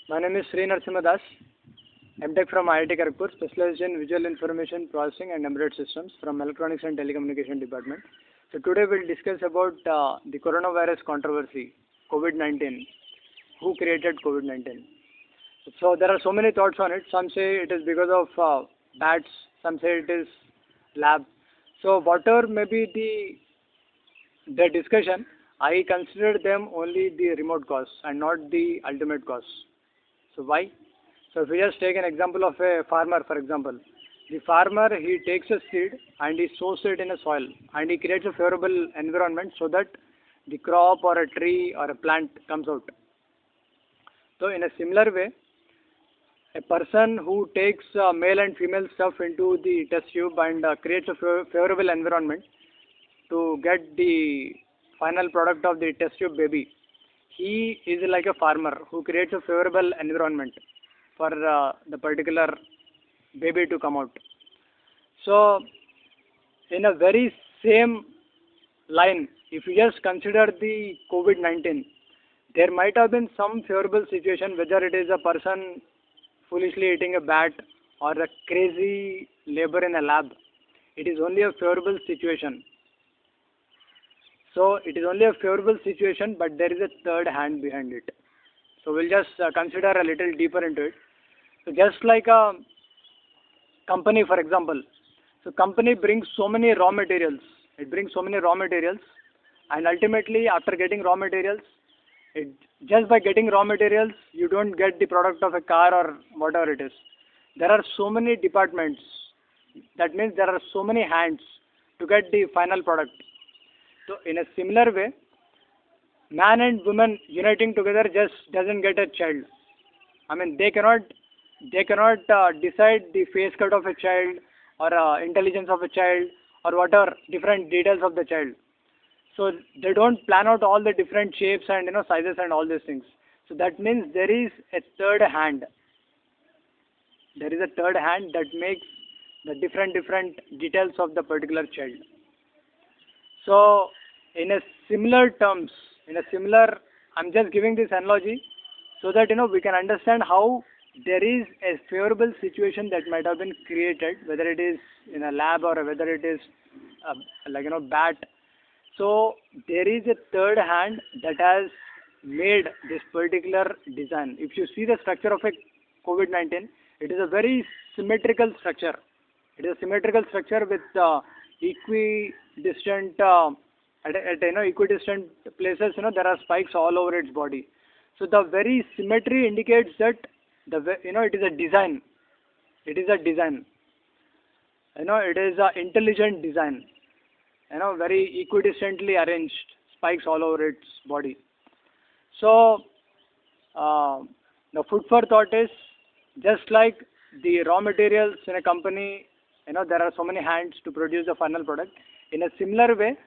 My name is Sri Das, MTech from IIT Kharagpur, specialized in visual information processing and embedded systems from Electronics and Telecommunication Department. So today we'll discuss about the coronavirus controversy, COVID-19. Who created COVID-19? So there are so many thoughts on it. Some say it is because of bats. Some say it is lab. So whatever may be the discussion, I consider them only the remote cause and not the ultimate cause. So why? So if we just take an example of a farmer, for example, the farmer, he takes a seed and he sows it in a soil and he creates a favorable environment so that the crop or a tree or a plant comes out. So in a similar way, a person who takes male and female stuff into the test tube and creates a favorable environment to get the final product of the test tube baby, he is like a farmer who creates a favorable environment for the particular baby to come out. So in a very same line, if you just consider the COVID-19, there might have been some favorable situation, whether it is a person foolishly eating a bat or a crazy labor in a lab. It is only a favorable situation. So it is only a favorable situation, but there is a third hand behind it. So we'll just consider a little deeper into it. So just like a company, for example, so company brings so many raw materials. It brings so many raw materials, and ultimately, after getting raw materials, just by getting raw materials, you don't get the product of a car or whatever it is. There are so many departments. That means there are so many hands to get the final product. So in a similar way, man and woman uniting together just doesn't get a child. I mean, they cannot decide the face cut of a child or intelligence of a child or whatever different details of the child. So they don't plan out all the different shapes and sizes and all these things. So that means there is a third hand. There is a third hand that makes the different details of the particular child. So in a similar terms, I'm just giving this analogy so that we can understand how there is a favorable situation that might have been created, whether it is in a lab or whether it is bat. So there is a third hand that has made this particular design. If you see the structure of a COVID-19, it is a very symmetrical structure. It is a symmetrical structure with equidistant equidistant places. There are spikes all over its body. So the very symmetry indicates that it is a design. It is a design. It is an intelligent design. Very equidistantly arranged spikes all over its body. So the food for thought is, just like the raw materials in a company, there are so many hands to produce the final product. In a similar way,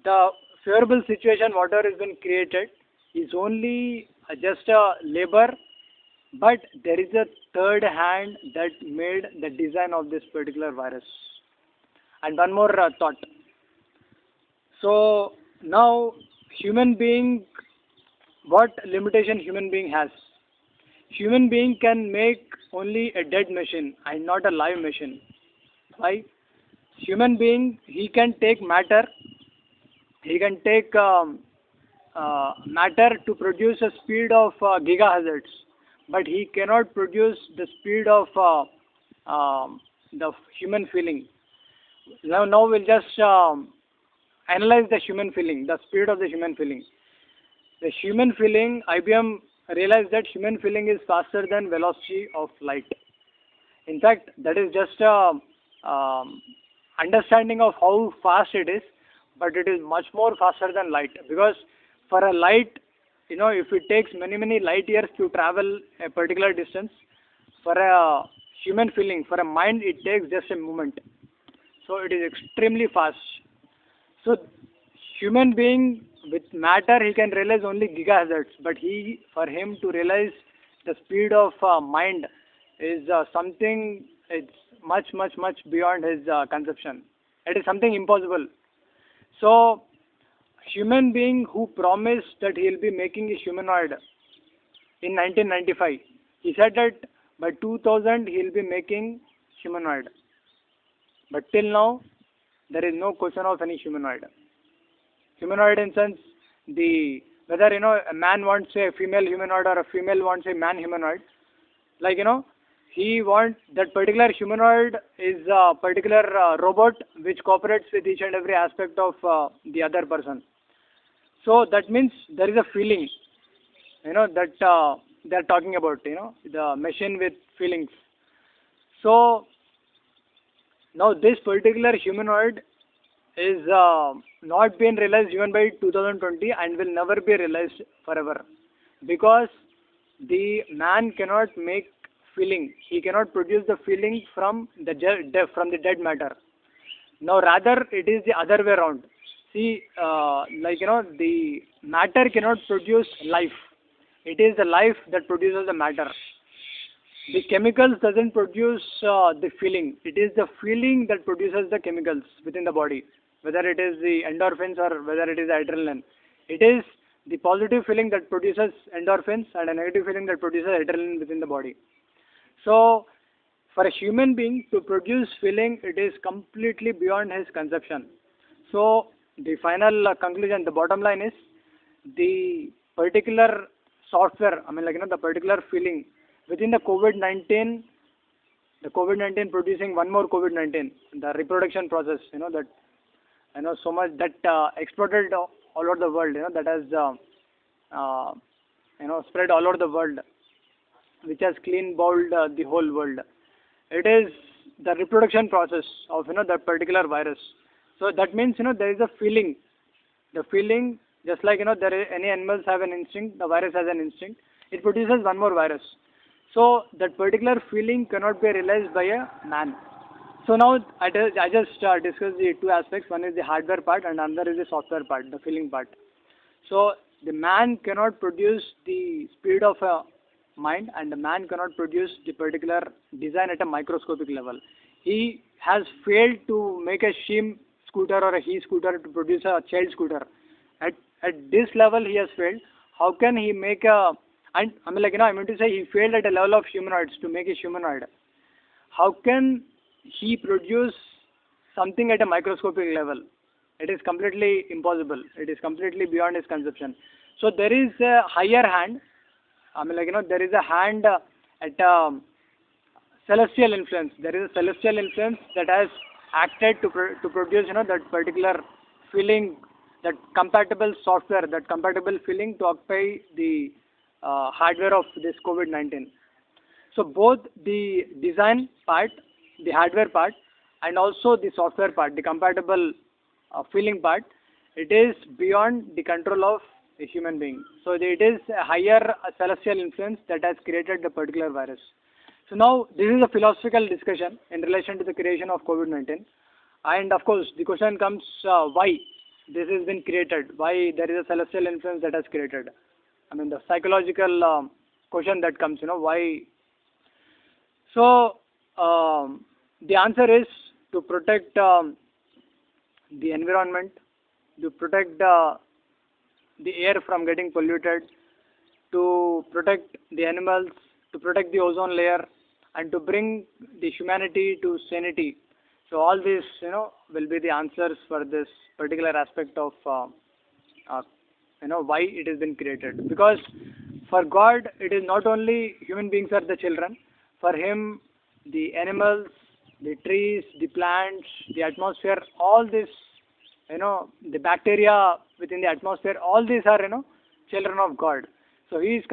the favorable situation, whatever has been created, is only just a labor, but there is a third hand that made the design of this particular virus. And one more thought. So now, human being, what limitation human being has? Human being can make only a dead machine and not a live machine. Why? Human being, he can take matter. He can take matter to produce a speed of gigahertz, but he cannot produce the speed of the human feeling. Now we'll just analyze the human feeling, the speed of the human feeling. The human feeling, IBM realized that human feeling is faster than velocity of light. In fact, that is just a understanding of how fast it is, but it is much more faster than light, because for a light, if it takes many light years to travel a particular distance, for a human feeling, for a mind, it takes just a moment. So it is extremely fast. So human being with matter, he can realize only gigahertz, but for him to realize the speed of mind is something, it's much beyond his conception. It is something impossible. So human being who promised that he will be making a humanoid, in 1995. He said that by 2000 he'll be making humanoid. But till now, there is no question of any humanoid. Humanoid in sense, the whether a man wants a female humanoid or a female wants a man humanoid, like he wants that particular humanoid is a particular robot which cooperates with each and every aspect of the other person. So that means there is a feeling, that they are talking about, the machine with feelings. So now this particular humanoid is not being realized even by 2020 and will never be realized forever, because the man cannot make feeling. He cannot produce the feeling from the dead matter. Now rather it is the other way around. See, the matter cannot produce life. It is the life that produces the matter. The chemicals doesn't produce the feeling. It is the feeling that produces the chemicals within the body, whether it is the endorphins or whether it is the adrenaline. It is the positive feeling that produces endorphins and a negative feeling that produces adrenaline within the body. So, for a human being to produce feeling, it is completely beyond his conception. So, the final conclusion, the bottom line is the particular software, the particular feeling within the COVID-19, the COVID-19 producing one more COVID-19, the reproduction process, that, so much that exploded all over the world, that has, spread all over the world, which has clean bowled the whole world. It is the reproduction process of, that particular virus. So that means, there is a feeling. The feeling, just like, any animals have an instinct, the virus has an instinct. It produces one more virus. So that particular feeling cannot be realized by a man. So now I just discussed the two aspects. One is the hardware part and another is the software part, the feeling part. So the man cannot produce the speed of a mind, and the man cannot produce the particular design at a microscopic level. He has failed to make a she scooter or a he scooter to produce a child scooter. At this level he has failed. How can he make a, and I mean to say he failed at a level of humanoids to make a humanoid. How can he produce something at a microscopic level? It is completely impossible. It is completely beyond his conception. So there is a higher hand. There is a hand at a celestial influence. There is a celestial influence that has acted to produce, that particular feeling, that compatible software, that compatible feeling to occupy the hardware of this COVID-19. So both the design part, the hardware part, and also the software part, the compatible feeling part, it is beyond the control of a human being. So it is a higher celestial influence that has created the particular virus. So now this is a philosophical discussion in relation to the creation of COVID-19. And of course the question comes, why this has been created, why there is a celestial influence that has created. The psychological question that comes, why. So the answer is to protect the environment, to protect the air from getting polluted, to protect the animals, to protect the ozone layer, and to bring the humanity to sanity. So all this, will be the answers for this particular aspect of, why it has been created. Because for God, it is not only human beings are the children. For Him, the animals, the trees, the plants, the atmosphere, all this, the bacteria within the atmosphere, all these are, children of God. So He is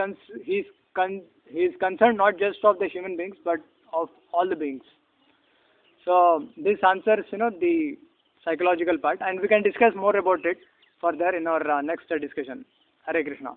concerned not just of the human beings, but of all the beings. So this answers, the psychological part, and we can discuss more about it further in our next discussion. Hare Krishna.